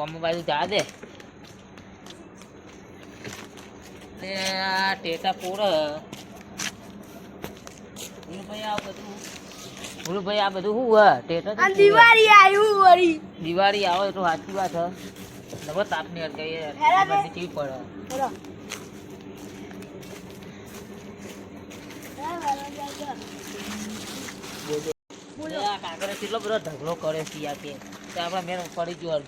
કોમ બાજુ જા દે ને આ ટેટા પૂર ભાઈ આ બધું ભાઈ આ બધું શું ટેટા દિવાળી આવ્યું વળી દિવાળી આવે તો સાચી વાત હ નવો તાપ ની અટકાઈ ચીવ પડે કાગળ કેટલો બધો ઢગલો કરે છે યાર કે આપડા મેં પડી ગયો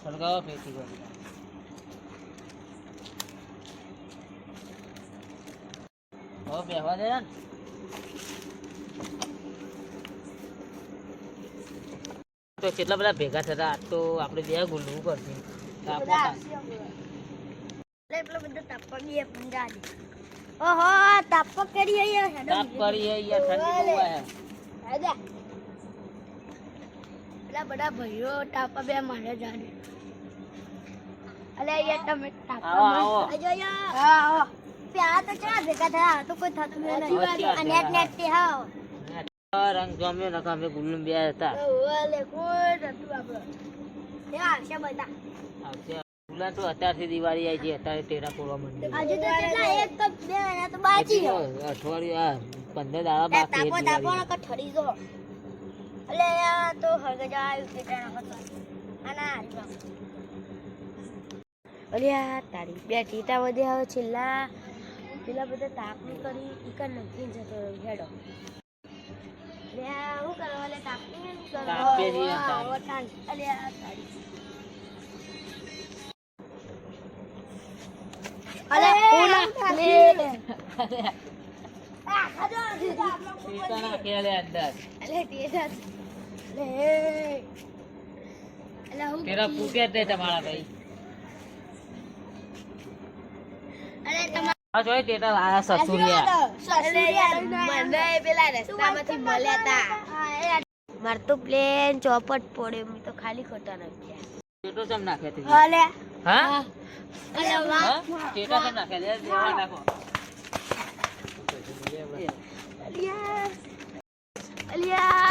હળગાવા ફેંકી ગયો હવે બેહવા દે ને તો કેટલા બધા ભેગા થતા આજ તો આપણે બે ગુલવું પડશે એટલો બધો તાપા બી પંજાબી ઓહો તાપા કરી અહીંયા તાપ કરી યાર ઠંડી બહુ આયા આજા એટલા બધા ભાઈઓ તાપા બે મારે જાને અલે યાર તમે તાપા આવો આજો યાર હા આવો પ્યા તો ચા ભેગા થયા તો કોઈ થતું નથી નેટ નેટ તે હાવ રંગ ગમે ન ગમે ગુલ્લું બે હતા ઓલે કોઈ નતું આપણો એ આવશે બધા આવશે ગુલા તો અત્યારથી દિવાળી આવી છે અત્યારે ટેરા પૂરવા માંડ્યું આજે તો કેટલા એક કપ બે ના તો બાકી અઠવાડિયું 15 દાડા બાકી તાપો તાપો ન ઠરી જો અલે યાર તો હરગજા આવ્યું છે ટાણા હતો આના અલ્યા તારી બે ટીટા વધે હવે છેલ્લા પેલા બધા તાપની કરી ઈકર નથી જતો હેડો લ્યા હું કરવા લે તાપની ને કરો તાપે જી તાપ અલ્યા તારી અલે ઓલા લે આ ખાજો ટેટા નાખે લે અંદર અલે ટીટા લે અલે હું તેરા ફૂટે દે તમારા ભાઈ અરે તમાર આ જોઈ ટેટા લાયા સસુરિયા મને પેલા રસ્તામાંથી મળ્યા તા માર તો પ્લેન ચોપટ પડે મે તો ખાલી ખોટા નાખ્યા ટેટો ચમ નાખે તી હાલે હા અલે વાહ ટેટા ચમ નાખે દે દેવા નાખો અલિયા અલિયા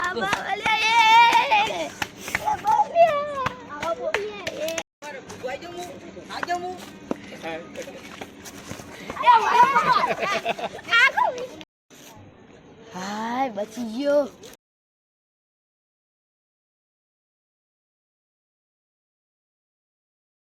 અલિયા એ બોલિયા આવો બોલિયા એ ગોઈજો મુ આજો મુ હાય બચી ગયો